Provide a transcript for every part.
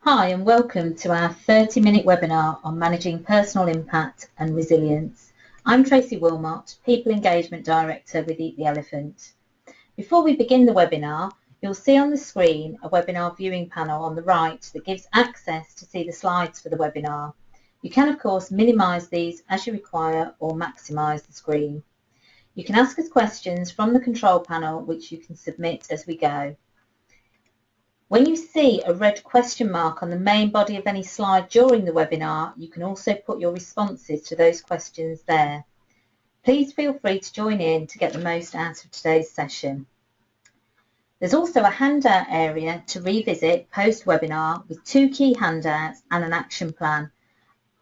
Hi and welcome to our 30-minute webinar on managing personal impact and resilience. I'm Tracey Willmott, People Engagement Director with Eat the Elephant. Before we begin the webinar, you'll see on the screen a webinar viewing panel on the right that gives access to see the slides for the webinar. You can of course minimise these as you require or maximise the screen. You can ask us questions from the control panel which you can submit as we go. When you see a red question mark on the main body of any slide during the webinar, you can also put your responses to those questions there. Please feel free to join in to get the most out of today's session. There's also a handout area to revisit post-webinar with 2 key handouts and an action plan.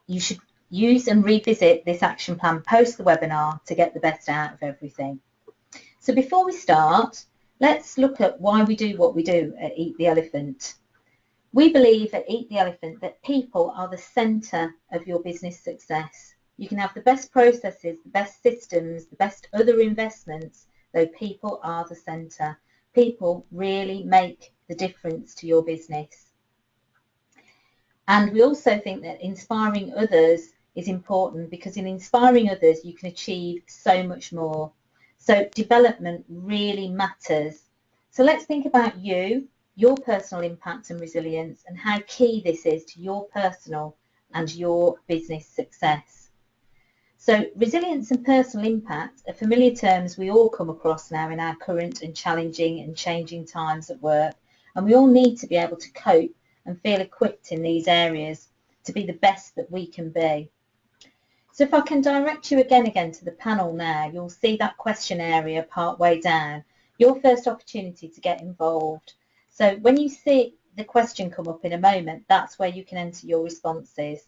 You should use and revisit this action plan post the webinar to get the best out of everything. So before we start, let's look at why we do what we do at Eat the Elephant. We believe at Eat the Elephant that people are the centre of your business success. You can have the best processes, the best systems, the best other investments, though people are the centre. People really make the difference to your business. And we also think that inspiring others is important because in inspiring others you can achieve so much more. So development really matters. So let's think about you, your personal impact and resilience, and how key this is to your personal and your business success. So resilience and personal impact are familiar terms we all come across now in our current and challenging and changing times at work, and we all need to be able to cope and feel equipped in these areas to be the best that we can be. So if I can direct you again to the panel now, you'll see that question area part way down, your first opportunity to get involved. So when you see the question come up in a moment, that's where you can enter your responses.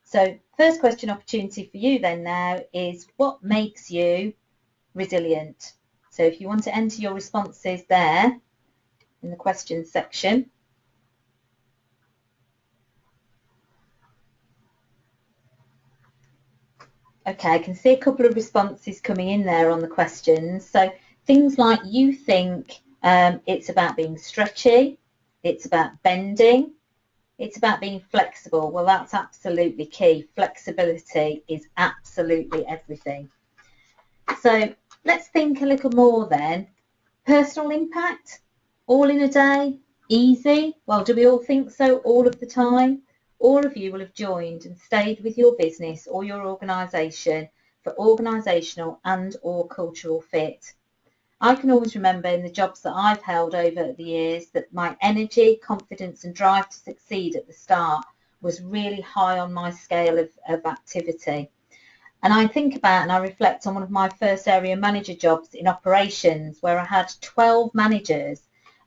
So first question opportunity for you then now is what makes you resilient? So if you want to enter your responses there in the questions section. Okay, I can see a couple of responses coming in there on the questions. So things like you think it's about being stretchy, it's about bending, it's about being flexible. Well, that's absolutely key. Flexibility is absolutely everything. So let's think a little more then. Personal impact, all in a day, easy. Well, do we all think so all of the time? All of you will have joined and stayed with your business or your organisation for organisational and or cultural fit. I can always remember in the jobs that I've held over the years that my energy, confidence and drive to succeed at the start was really high on my scale of activity. And I think about and I reflect on one of my first area manager jobs in operations where I had 12 managers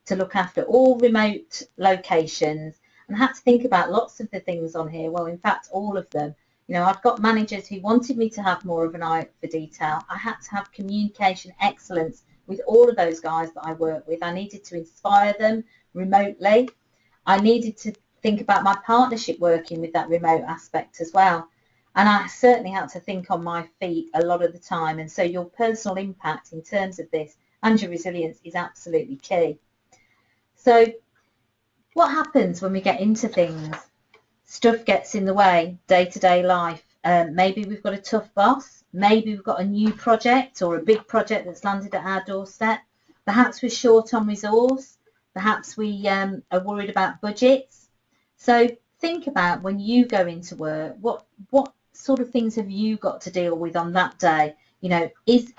to look after all remote locations and had to think about lots of the things on here. Well, in fact, all of them. You know, I've got managers who wanted me to have more of an eye for detail. I had to have communication excellence with all of those guys that I work with. I needed to inspire them remotely. I needed to think about my partnership working with that remote aspect as well. And I certainly had to think on my feet a lot of the time. And so your personal impact in terms of this and your resilience is absolutely key. So what happens when we get into things? Stuff gets in the way, day-to-day life. Maybe we've got a tough boss. Maybe we've got a new project or a big project that's landed at our doorstep. Perhaps we're short on resource. Perhaps we are worried about budgets. So think about when you go into work, what sort of things have you got to deal with on that day? You know,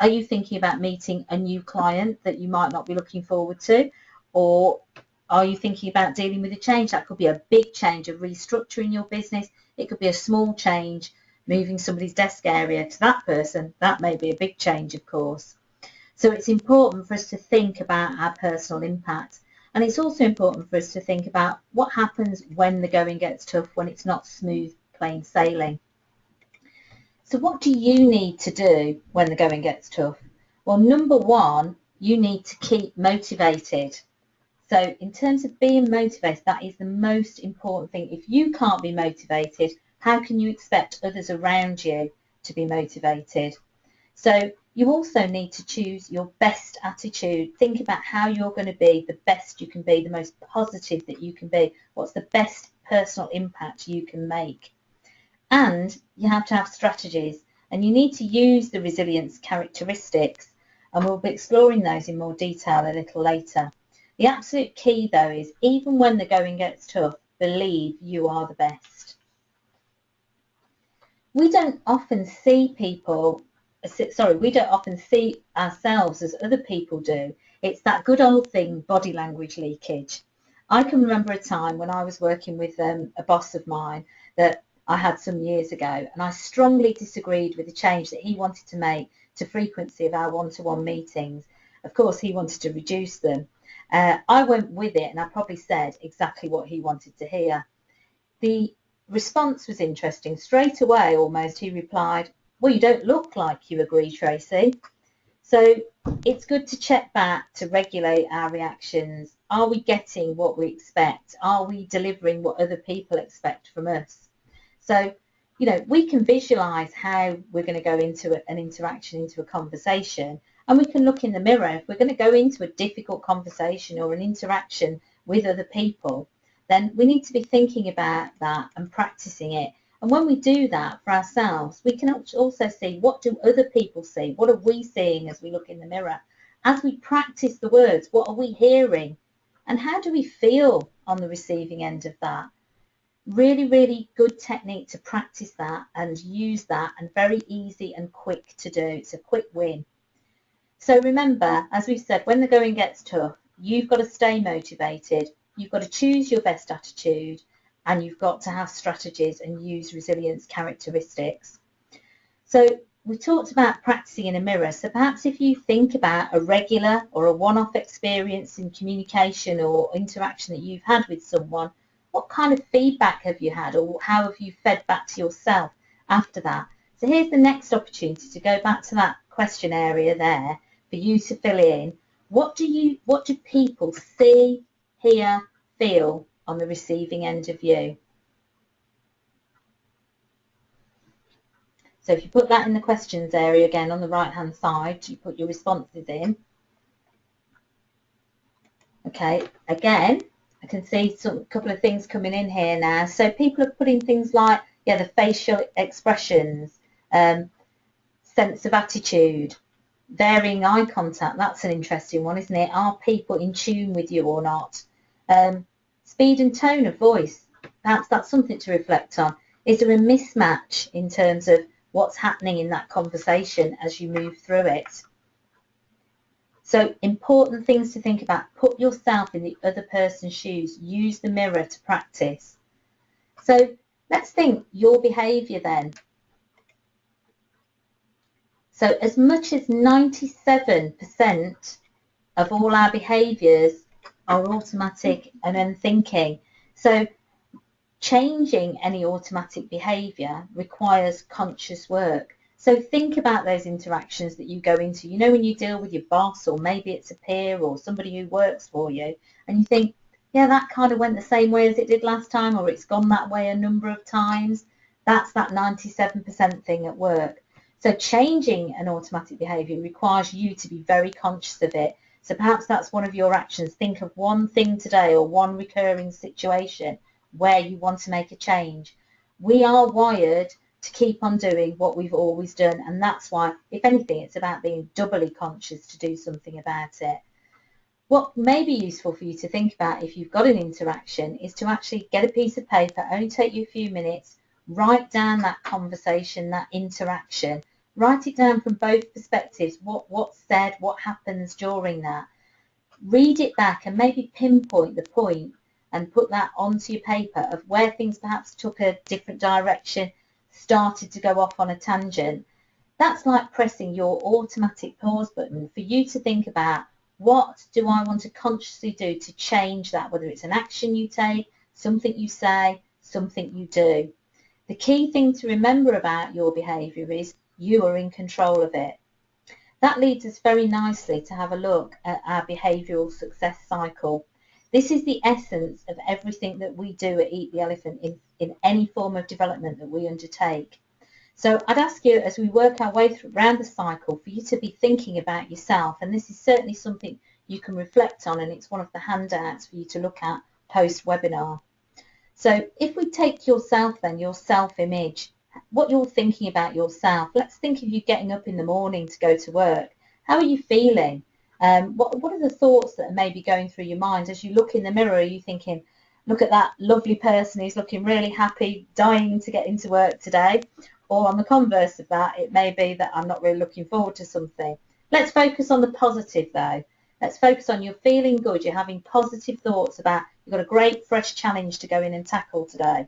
are you thinking about meeting a new client that you might not be looking forward to? Or are you thinking about dealing with a change? That could be a big change of restructuring your business. It could be a small change, moving somebody's desk area to that person. That may be a big change, of course. So it's important for us to think about our personal impact. And it's also important for us to think about what happens when the going gets tough, when it's not smooth, plain sailing. So what do you need to do when the going gets tough? Well, number one, you need to keep motivated. So in terms of being motivated, that is the most important thing. If you can't be motivated, how can you expect others around you to be motivated? So you also need to choose your best attitude. Think about how you're going to be the best you can be, the most positive that you can be. What's the best personal impact you can make. And you have to have strategies, and you need to use the resilience characteristics, and we'll be exploring those in more detail a little later. The absolute key, though, is even when the going gets tough, believe you are the best. We don't often see ourselves as other people do. It's that good old thing, body language leakage. I can remember a time when I was working with a boss of mine that I had some years ago, and I strongly disagreed with the change that he wanted to make to frequency of our one-to-one meetings. Of course, he wanted to reduce them. I went with it, and I probably said exactly what he wanted to hear. The response was interesting. Straight away, almost, he replied, "Well, you don't look like you agree, Tracey." So it's good to check back to regulate our reactions. Are we getting what we expect? Are we delivering what other people expect from us? So, we can visualize how we're going to go into an interaction, into a conversation, and we can look in the mirror. If we're going to go into a difficult conversation or an interaction with other people, then we need to be thinking about that and practicing it. And when we do that for ourselves, we can also see, what do other people see? What are we seeing as we look in the mirror? As we practice the words, what are we hearing? And how do we feel on the receiving end of that? Really, really good technique to practice that and use that, and very easy and quick to do. It's a quick win. So remember, as we've said, when the going gets tough, you've got to stay motivated. You've got to choose your best attitude, and you've got to have strategies and use resilience characteristics. So we talked about practicing in a mirror. So perhaps if you think about a regular or a one-off experience in communication or interaction that you've had with someone, what kind of feedback have you had, or how have you fed back to yourself after that? So here's the next opportunity to go back to that question area there for you to fill in. What do people see, hear, feel on the receiving end of you? So if you put that in the questions area again on the right hand side, you put your responses in. Okay, again, I can see a couple of things coming in here now. So people are putting things like, the facial expressions, sense of attitude, varying eye contact. That's an interesting one, isn't it? Are people in tune with you or not? Speed and tone of voice. Perhaps that's something to reflect on. Is there a mismatch in terms of what's happening in that conversation as you move through it? So important things to think about. Put yourself in the other person's shoes. Use the mirror to practice. So let's think your behaviour then. So as much as 97% of all our behaviours are automatic and unthinking. So changing any automatic behaviour requires conscious work. So think about those interactions that you go into. When you deal with your boss, or maybe it's a peer or somebody who works for you, and you think, that kind of went the same way as it did last time, or it's gone that way a number of times. That's that 97% thing at work. So changing an automatic behaviour requires you to be very conscious of it. So perhaps that's one of your actions. Think of one thing today or one recurring situation where you want to make a change. We are wired to keep on doing what we've always done, and that's why, if anything, it's about being doubly conscious to do something about it. What may be useful for you to think about if you've got an interaction is to actually get a piece of paper, only take you a few minutes, write down that conversation, that interaction, write it down from both perspectives, what's said, what happens during that. Read it back and maybe pinpoint the point and put that onto your paper of where things perhaps took a different direction, started to go off on a tangent. That's like pressing your automatic pause button for you to think about, what do I want to consciously do to change that, whether it's an action you take, something you say, something you do. The key thing to remember about your behaviour is you are in control of it. That leads us very nicely to have a look at our behavioural success cycle. This is the essence of everything that we do at Eat the Elephant in any form of development that we undertake. So I'd ask you, as we work our way around the cycle, for you to be thinking about yourself, and this is certainly something you can reflect on, and it's one of the handouts for you to look at post-webinar. So if we take yourself then, your self-image, what you're thinking about yourself, let's think of you getting up in the morning to go to work. How are you feeling? What are the thoughts that are maybe going through your mind as you look in the mirror? Are you thinking, look at that lovely person who's looking really happy, dying to get into work today? Or on the converse of that, it may be that I'm not really looking forward to something. Let's focus on the positive though. Let's focus on you're feeling good, you're having positive thoughts about you've got a great fresh challenge to go in and tackle today.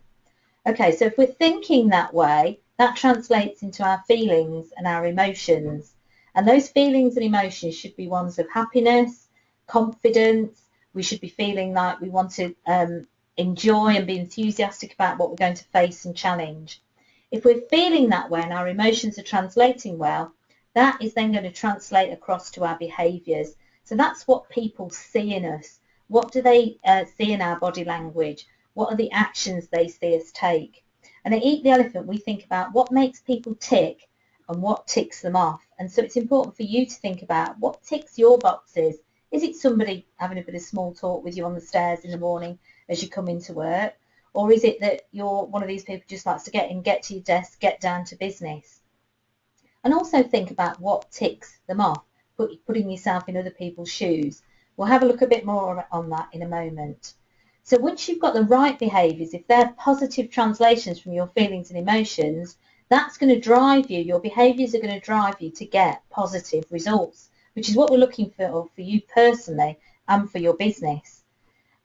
Okay, so if we're thinking that way, that translates into our feelings and our emotions. And those feelings and emotions should be ones of happiness, confidence. We should be feeling like we want to enjoy and be enthusiastic about what we're going to face and challenge. If we're feeling that way and our emotions are translating well, that is then going to translate across to our behaviours. So that's what people see in us. What do they see in our body language? What are the actions they see us take? And at Eat the Elephant, we think about what makes people tick and what ticks them off. And so it's important for you to think about what ticks your boxes. Is it somebody having a bit of small talk with you on the stairs in the morning as you come into work? Or is it that you're one of these people who just likes to get in, get to your desk, get down to business? And also think about what ticks them off, putting yourself in other people's shoes. We'll have a look a bit more on that in a moment. So once you've got the right behaviours, if they're positive translations from your feelings and emotions, that's going to drive you, your behaviours are going to drive you to get positive results, which is what we're looking for you personally and for your business.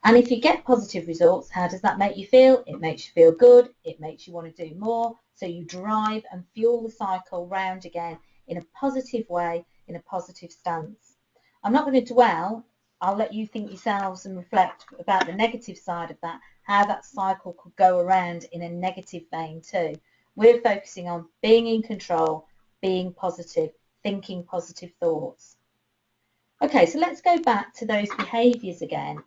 And if you get positive results, how does that make you feel? It makes you feel good, it makes you want to do more, so you drive and fuel the cycle round again in a positive way, in a positive stance. I'm not going to dwell. I'll let you think yourselves and reflect about the negative side of that, how that cycle could go around in a negative vein too. We're focusing on being in control, being positive, thinking positive thoughts. Okay, so let's go back to those behaviours again.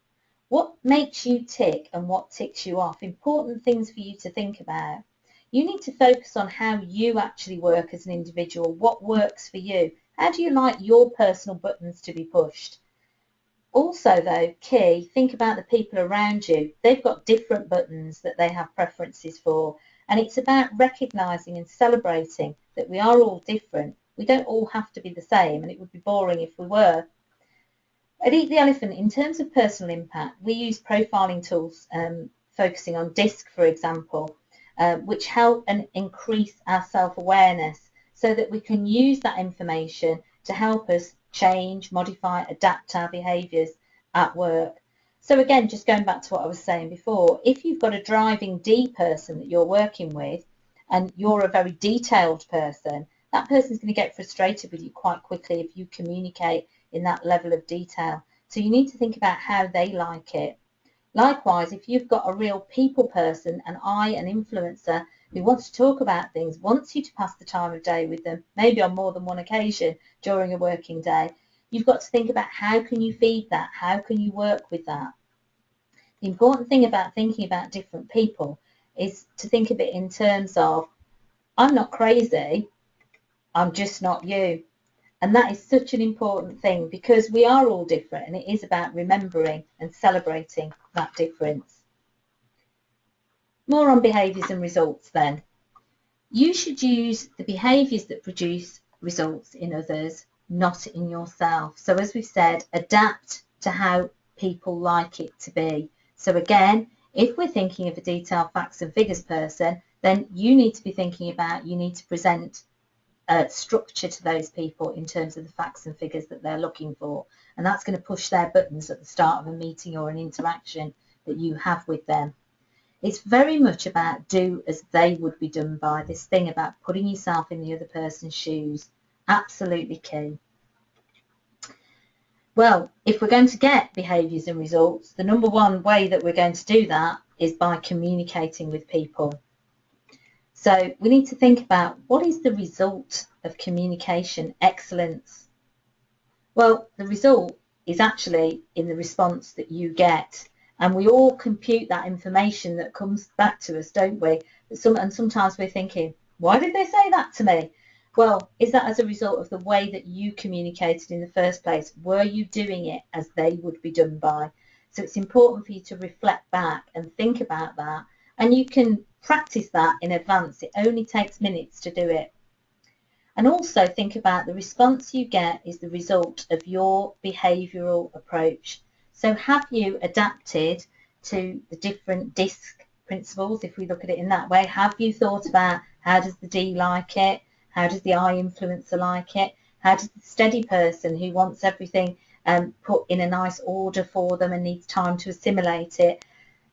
What makes you tick and what ticks you off? Important things for you to think about. You need to focus on how you actually work as an individual, what works for you. How do you like your personal buttons to be pushed? Also though, key, think about the people around you. They've got different buttons that they have preferences for, and it's about recognising and celebrating that we are all different. We don't all have to be the same, and it would be boring if we were. At Eat the Elephant, in terms of personal impact, we use profiling tools, focusing on DISC, for example, which help and increase our self-awareness so that we can use that information to help us change, modify, adapt our behaviours at work. So again, just going back to what I was saying before, if you've got a driving D person that you're working with and you're a very detailed person, that person's going to get frustrated with you quite quickly if you communicate in that level of detail. So you need to think about how they like it. Likewise, if you've got a real people person, an influencer who wants to talk about things, wants you to pass the time of day with them, maybe on more than one occasion during a working day, you've got to think about how can you feed that, how can you work with that. The important thing about thinking about different people is to think of it in terms of, I'm not crazy, I'm just not you. And that is such an important thing because we are all different, and it is about remembering and celebrating that difference. More on behaviours and results then. You should use the behaviours that produce results in others, not in yourself. So as we've said, adapt to how people like it to be. So again, if we're thinking of a detailed facts and figures person, then you need to be thinking about, you need to present structure to those people in terms of the facts and figures that they're looking for, and that's going to push their buttons at the start of a meeting or an interaction that you have with them. It's very much about do as they would be done by, this thing about putting yourself in the other person's shoes. Absolutely key. Well, if we're going to get behaviours and results, the number one way that we're going to do that is by communicating with people. So we need to think about what is the result of communication excellence? Well, the result is actually in the response that you get. And we all compute that information that comes back to us, don't we? And sometimes we're thinking, why did they say that to me? Well, is that as a result of the way that you communicated in the first place? Were you doing it as they would be done by? So it's important for you to reflect back and think about that. And you can practice that in advance. It only takes minutes to do it. And also think about the response you get is the result of your behavioural approach. So have you adapted to the different DISC principles, if we look at it in that way? Have you thought about how does the D like it? How does the I influencer like it? How does the steady person who wants everything put in a nice order for them and needs time to assimilate it?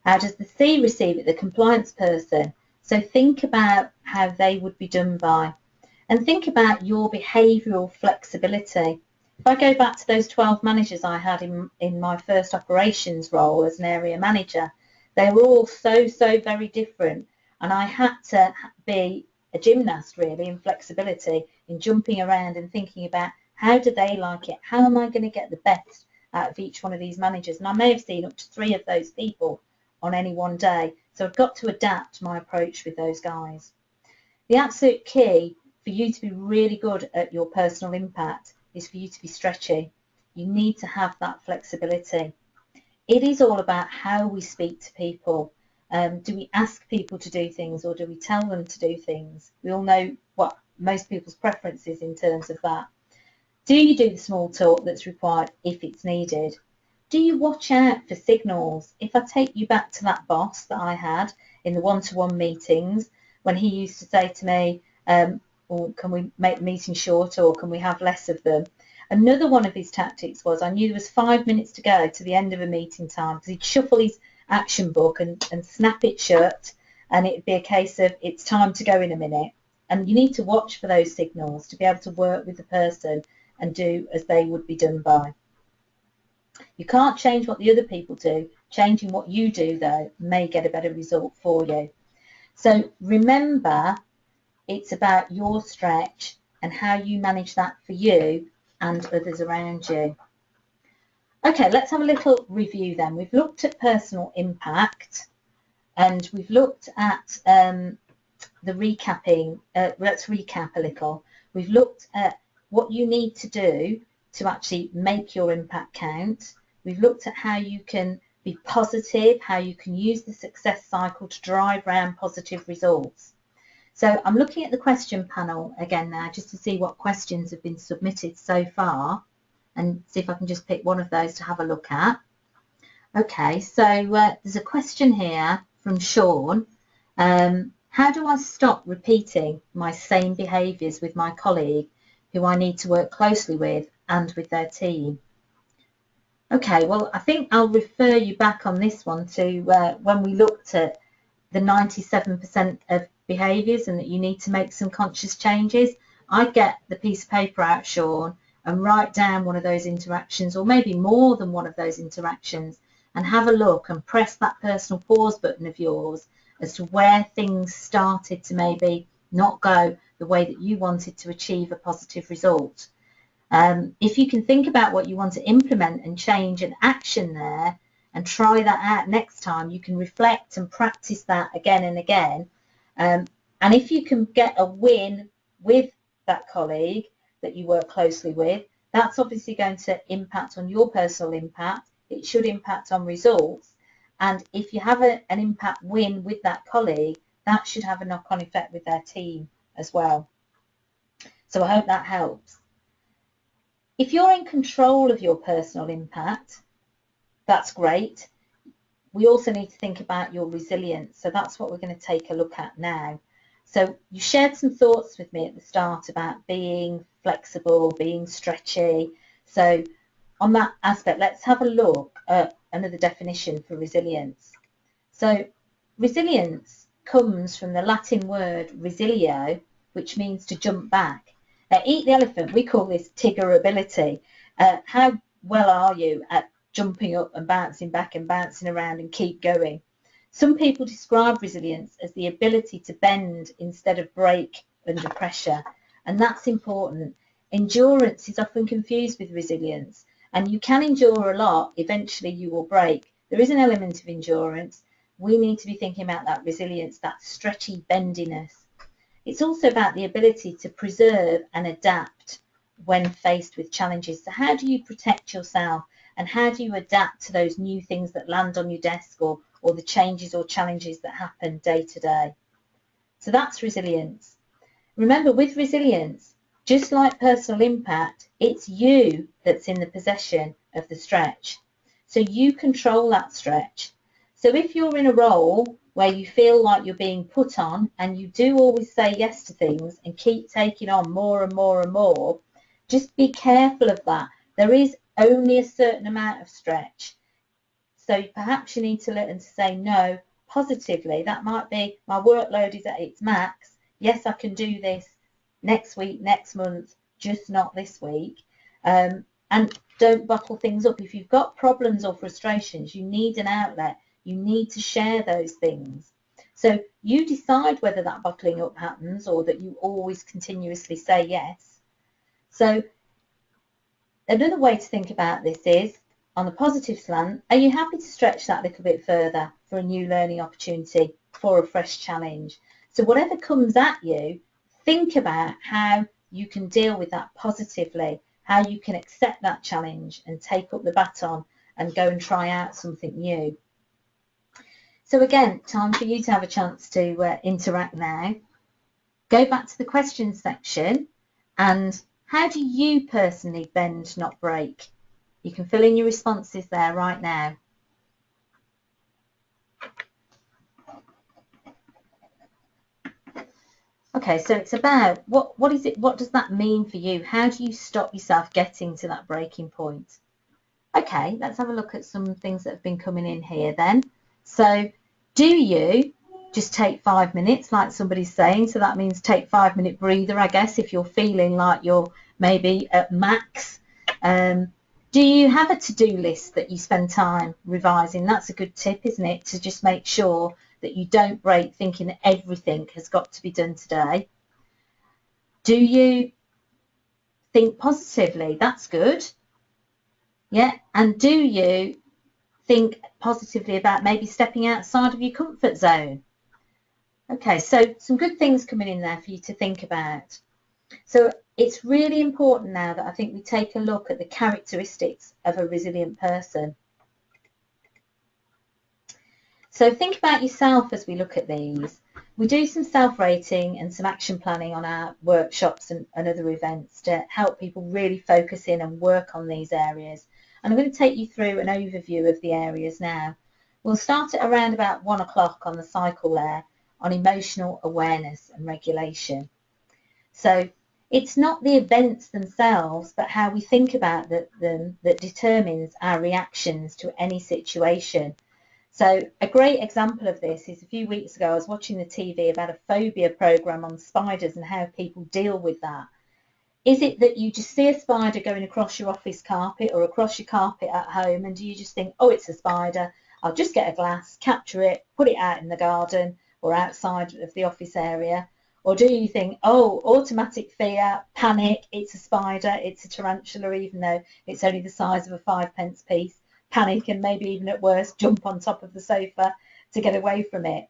How does the C receive it, the compliance person? So think about how they would be done by. And think about your behavioural flexibility. If I go back to those 12 managers I had in my first operations role as an area manager, they were all so very different. And I had to be a gymnast, really, in flexibility, in jumping around and thinking about how do they like it? How am I going to get the best out of each one of these managers? And I may have seen up to 3 of those people on any one day. So I've got to adapt my approach with those guys. The absolute key for you to be really good at your personal impact is for you to be stretchy. You need to have that flexibility. It is all about how we speak to people. Do we ask people to do things, or do we tell them to do things? We all know what most people's preference is in terms of that. Do you do the small talk that's required if it's needed? Do you watch out for signals? If I take you back to that boss that I had in the one-to-one meetings, when he used to say to me, or can we make the meeting shorter, or can we have less of them? Another one of his tactics was, I knew there was 5 minutes to go to the end of a meeting time, because he'd shuffle his action book and snap it shut, and it'd be a case of it's time to go in a minute. And you need to watch for those signals to be able to work with the person and do as they would be done by. You can't change what the other people do. Changing what you do, though, may get a better result for you. So remember, it's about your stretch and how you manage that for you and others around you. Okay, let's have a little review then. We've looked at personal impact, and we've looked at the recapping. Let's recap a little. We've looked at what you need to do to actually make your impact count. We've looked at how you can be positive, how you can use the success cycle to drive around positive results. So I'm looking at the question panel again now, just to see what questions have been submitted so far, and see if I can just pick one of those to have a look at. Okay, so there's a question here from Sean. How do I stop repeating my same behaviours with my colleague who I need to work closely with and with their team? Okay, well, I think I'll refer you back on this one to when we looked at the 97% of behaviours and that you need to make some conscious changes. I'd get the piece of paper out, Sean, and write down one of those interactions, or maybe more than one of those interactions, and have a look and press that personal pause button of yours as to where things started to maybe not go the way that you wanted to achieve a positive result. If you can think about what you want to implement and change an action there and try that out next time, you can reflect and practice that again and again. And if you can get a win with that colleague that you work closely with, that's obviously going to impact on your personal impact. It should impact on results. And if you have an impact win with that colleague, that should have a knock-on effect with their team as well. So I hope that helps. If you're in control of your personal impact, that's great. We also need to think about your resilience. So that's what we're going to take a look at now. So you shared some thoughts with me at the start about being flexible, being stretchy. So on that aspect, let's have a look at another definition for resilience. So resilience comes from the Latin word resilio, which means to jump back. Eat the elephant, we call this tiggerability. How well are you at jumping up and bouncing back and bouncing around and keep going? Some people describe resilience as the ability to bend instead of break under pressure, and that's important. Endurance is often confused with resilience, and you can endure a lot, eventually you will break. There is an element of endurance. We need to be thinking about that resilience, that stretchy bendiness. It's also about the ability to preserve and adapt when faced with challenges. So how do you protect yourself and how do you adapt to those new things that land on your desk, or the changes or challenges that happen day to day. So that's resilience. Remember, with resilience, just like personal impact, it's you that's in the possession of the stretch. So you control that stretch. So if you're in a role where you feel like you're being put on and you do always say yes to things and keep taking on more and more and more, just be careful of that. There is only a certain amount of stretch. So perhaps you need to learn to say no positively. That might be, my workload is at its max. Yes, I can do this next week, next month, just not this week. And don't bottle things up. If you've got problems or frustrations, you need an outlet. You need to share those things. So you decide whether that bottling up happens or that you always continuously say yes. So another way to think about this is, on the positive slant, are you happy to stretch that little bit further for a new learning opportunity, for a fresh challenge? So whatever comes at you, think about how you can deal with that positively, how you can accept that challenge and take up the baton and go and try out something new. So again, time for you to have a chance to interact now. Go back to the questions section, and how do you personally bend, not break? You can fill in your responses there right now. Okay, so it's about what is it? What does that mean for you? How do you stop yourself getting to that breaking point? Okay, let's have a look at some things that have been coming in here then. So do you just take 5 minutes, like somebody's saying? So that means take 5-minute breather, I guess, if you're feeling like you're maybe at max. Do you have a to-do list that you spend time revising? That's a good tip, isn't it? To just make sure that you don't break thinking that everything has got to be done today. Do you think positively? That's good. Yeah. And do you think positively about maybe stepping outside of your comfort zone? Okay, so some good things coming in there for you to think about. So it's really important now that I think we take a look at the characteristics of a resilient person. So think about yourself as we look at these. We do some self-rating and some action planning on our workshops and other events to help people really focus in and work on these areas. And I'm going to take you through an overview of the areas now. We'll start at around about 1 o'clock on the cycle there on emotional awareness and regulation. So it's not the events themselves, but how we think about them that determines our reactions to any situation. So a great example of this is a few weeks ago I was watching the TV about a phobia program on spiders and how people deal with that. Is it that you just see a spider going across your office carpet or across your carpet at home, and do you just think, oh, it's a spider, I'll just get a glass, capture it, put it out in the garden or outside of the office area? Or do you think, oh, automatic fear, panic, it's a spider, it's a tarantula, even though it's only the size of a 5p piece, panic and maybe even at worst jump on top of the sofa to get away from it?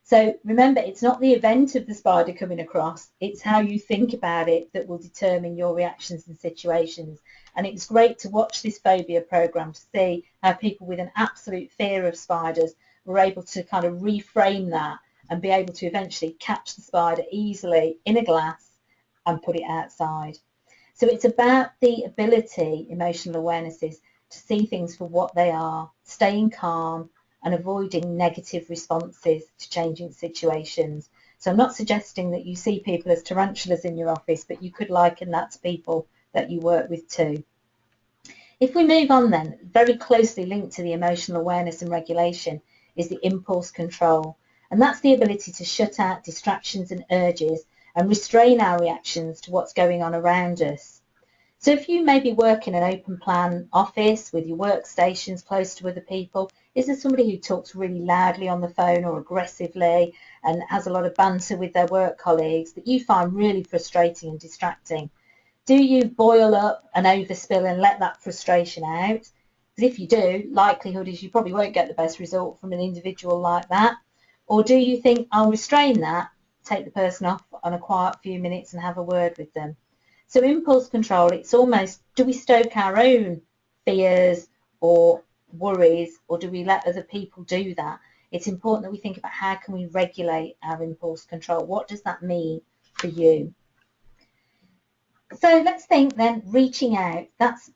So remember, it's not the event of the spider coming across, it's how you think about it that will determine your reactions and situations. And it's great to watch this phobia program to see how people with an absolute fear of spiders were able to kind of reframe that and be able to eventually catch the spider easily in a glass and put it outside. So it's about the ability, emotional awareness is, to see things for what they are, staying calm and avoiding negative responses to changing situations. So I'm not suggesting that you see people as tarantulas in your office, but you could liken that to people that you work with too. If we move on then, very closely linked to the emotional awareness and regulation is the impulse control. And that's the ability to shut out distractions and urges and restrain our reactions to what's going on around us. So if you maybe work in an open plan office with your workstations close to other people, is there somebody who talks really loudly on the phone or aggressively and has a lot of banter with their work colleagues that you find really frustrating and distracting? Do you boil up and overspill and let that frustration out? Because if you do, likelihood is you probably won't get the best result from an individual like that. Or do you think, I'll restrain that, take the person off on a quiet few minutes and have a word with them? So impulse control, it's almost, do we stoke our own fears or worries, or do we let other people do that? It's important that we think about how can we regulate our impulse control. What does that mean for you? So let's think then, reaching out, that's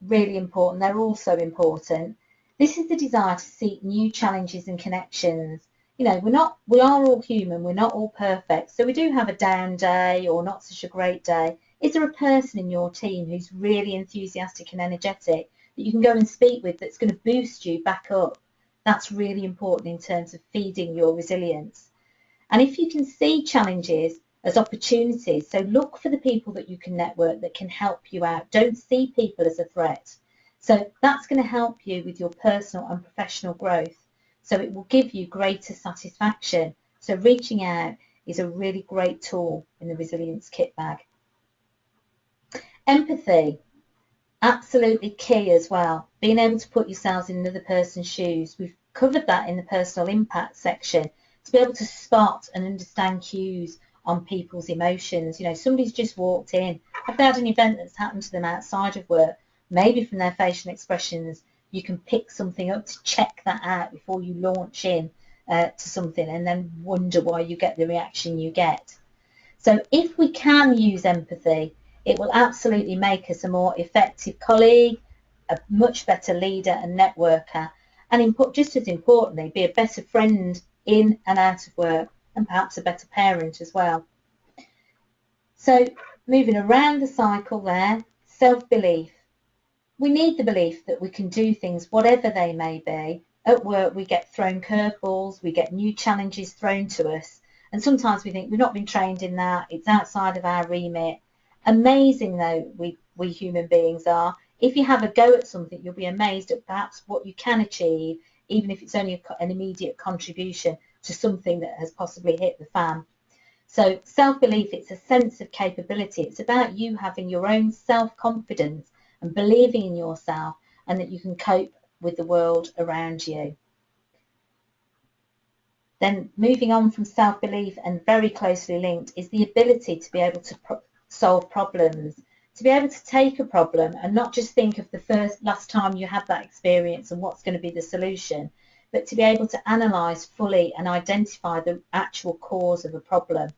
really important. They're also important. This is the desire to seek new challenges and connections. You know, we are all human, we're not all perfect. So we do have a down day or not such a great day. Is there a person in your team who's really enthusiastic and energetic that you can go and speak with that's going to boost you back up? That's really important in terms of feeding your resilience. And if you can see challenges as opportunities, so look for the people that you can network that can help you out. Don't see people as a threat. So that's going to help you with your personal and professional growth. So it will give you greater satisfaction. So reaching out is a really great tool in the resilience kit bag. Empathy, absolutely key as well. Being able to put yourselves in another person's shoes. We've covered that in the personal impact section. To be able to spot and understand cues on people's emotions. You know, somebody's just walked in. Have they had an event that's happened to them outside of work? Maybe from their facial expressions, you can pick something up to check that out before you launch in to something and then wonder why you get the reaction you get. So if we can use empathy, it will absolutely make us a more effective colleague, a much better leader and networker, and just as importantly, be a better friend in and out of work, and perhaps a better parent as well. So moving around the cycle there, self-belief. We need the belief that we can do things, whatever they may be. At work, we get thrown curveballs, we get new challenges thrown to us, and sometimes we think we've not been trained in that, it's outside of our remit. Amazing though we human beings are. If you have a go at something, you'll be amazed at perhaps what you can achieve, even if it's only an immediate contribution to something that has possibly hit the fan. So self-belief, it's a sense of capability. It's about you having your own self-confidence and believing in yourself and that you can cope with the world around you. Then moving on from self-belief, and very closely linked, is the ability to be able to solve problems, to be able to take a problem and not just think of the last time you had that experience and what's going to be the solution, but to be able to analyse fully and identify the actual cause of a problem.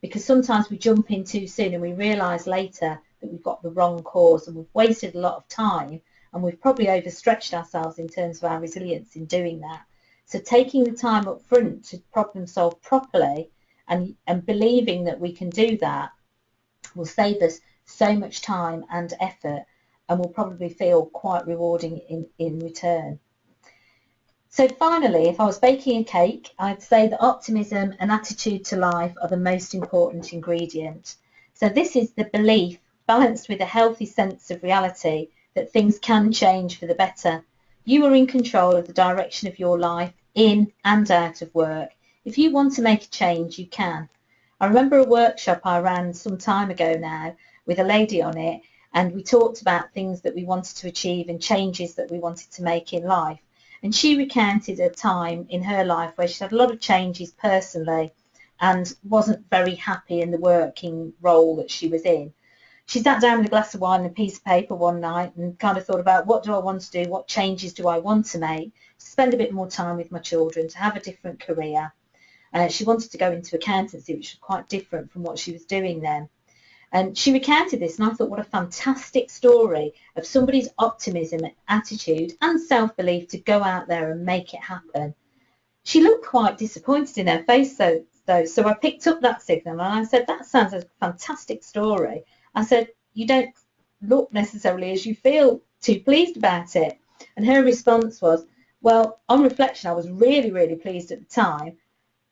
Because sometimes we jump in too soon and we realise later that we've got the wrong cause and we've wasted a lot of time and we've probably overstretched ourselves in terms of our resilience in doing that. So taking the time up front to problem solve properly and believing that we can do that will save us so much time and effort and will probably feel quite rewarding in return. So finally, if I was baking a cake, I'd say that optimism and attitude to life are the most important ingredient. So this is the belief balanced with a healthy sense of reality that things can change for the better. You are in control of the direction of your life in and out of work. If you want to make a change, you can. I remember a workshop I ran some time ago now with a lady on it, and we talked about things that we wanted to achieve and changes that we wanted to make in life. And she recounted a time in her life where she had a lot of changes personally and wasn't very happy in the working role that she was in. She sat down with a glass of wine and a piece of paper one night and kind of thought about, what do I want to do? What changes do I want to make? To spend a bit more time with my children, to have a different career. She wanted to go into accountancy, which was quite different from what she was doing then. And she recounted this, and I thought, what a fantastic story of somebody's optimism, attitude and self-belief to go out there and make it happen. She looked quite disappointed in her face, though, so I picked up that signal and I said, that sounds a fantastic story. I said, you don't look necessarily as you feel too pleased about it. And her response was, well, on reflection, I was really, really pleased at the time.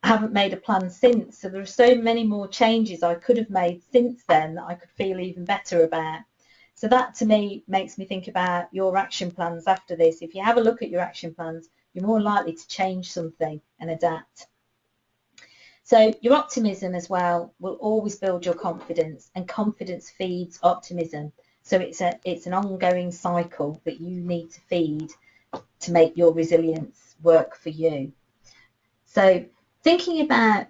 I haven't made a plan since, so there are so many more changes I could have made since then that I could feel even better about. So that to me makes me think about your action plans after this. If you have a look at your action plans, you're more likely to change something and adapt. So your optimism as well will always build your confidence, and confidence feeds optimism. So it's an ongoing cycle that you need to feed to make your resilience work for you. So thinking about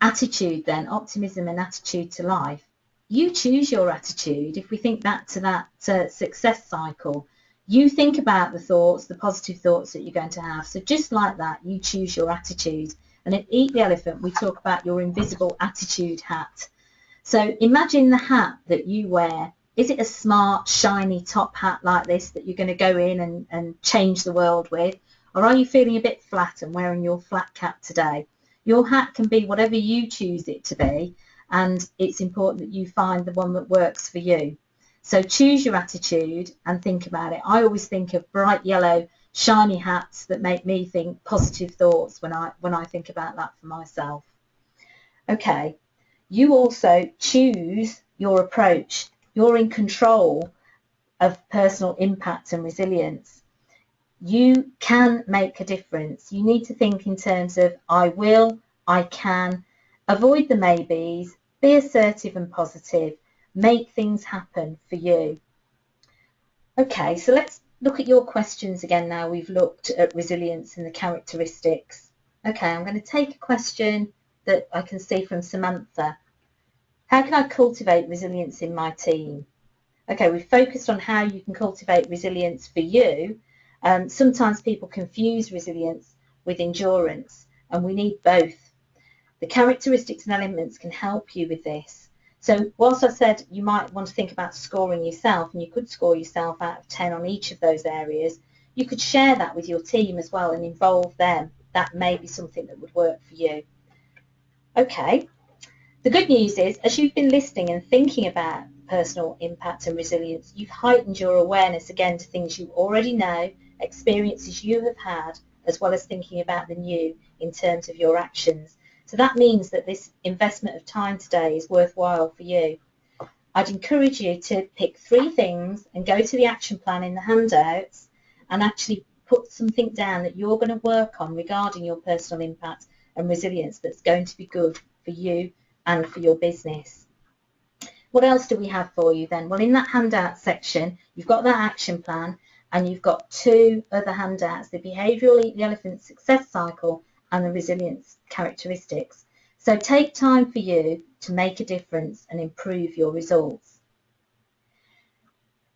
attitude then, optimism and attitude to life, you choose your attitude. If we think back to that success cycle, You think about the thoughts, the positive thoughts that you're going to have. So just like that, you choose your attitude. And in Eat the Elephant, we talk about your invisible attitude hat. So imagine the hat that you wear. Is it a smart, shiny top hat like this that you're going to go in and change the world with? Or are you feeling a bit flat and wearing your flat cap today? Your hat can be whatever you choose it to be, and it's important that you find the one that works for you. So choose your attitude and think about it. I always think of bright yellow, shiny hats that make me think positive thoughts when I think about that for myself. Okay, you also choose your approach. You're in control of personal impact and resilience. You can make a difference. You need to think in terms of I will, I can, avoid the maybes, be assertive and positive, make things happen for you. Okay, so let's look at your questions again now. We've looked at resilience and the characteristics. Okay, I'm going to take a question that I can see from Samantha. How can I cultivate resilience in my team? Okay, we've focused on how you can cultivate resilience for you. Sometimes people confuse resilience with endurance, and we need both. The characteristics and elements can help you with this. So whilst I said you might want to think about scoring yourself, and you could score yourself out of 10 on each of those areas, you could share that with your team as well and involve them. That may be something that would work for you. Okay, the good news is, as you've been listening and thinking about personal impact and resilience, you've heightened your awareness again to things you already know, experiences you have had, as well as thinking about the new in terms of your actions. So that means that this investment of time today is worthwhile for you. I'd encourage you to pick 3 things and go to the action plan in the handouts and actually put something down that you're going to work on regarding your personal impact and resilience that's going to be good for you and for your business. What else do we have for you then? Well, in that handout section, you've got that action plan and you've got 2 other handouts, the Behavioural Eat the Elephant Success Cycle and the Resilience Characteristics. So take time for you to make a difference and improve your results.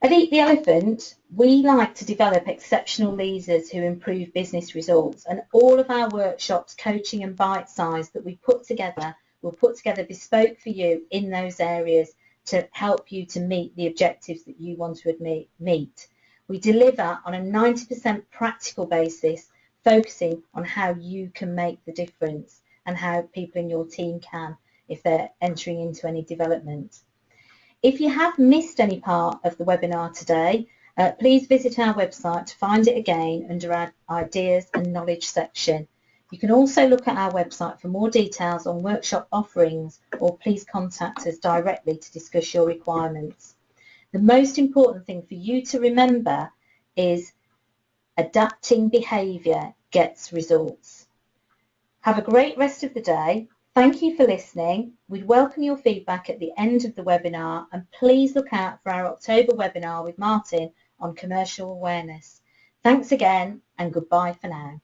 At Eat the Elephant, we like to develop exceptional leaders who improve business results, and all of our workshops, coaching and bite size that we put together, we'll put together bespoke for you in those areas to help you to meet the objectives that you want to meet. We deliver on a 90% practical basis, focusing on how you can make the difference and how people in your team can if they're entering into any development. If you have missed any part of the webinar today, please visit our website to find it again under our Ideas and Knowledge section. You can also look at our website for more details on workshop offerings, or please contact us directly to discuss your requirements. The most important thing for you to remember is adapting behaviour gets results. Have a great rest of the day. Thank you for listening. We'd welcome your feedback at the end of the webinar, and please look out for our October webinar with Martin on commercial awareness. Thanks again, and goodbye for now.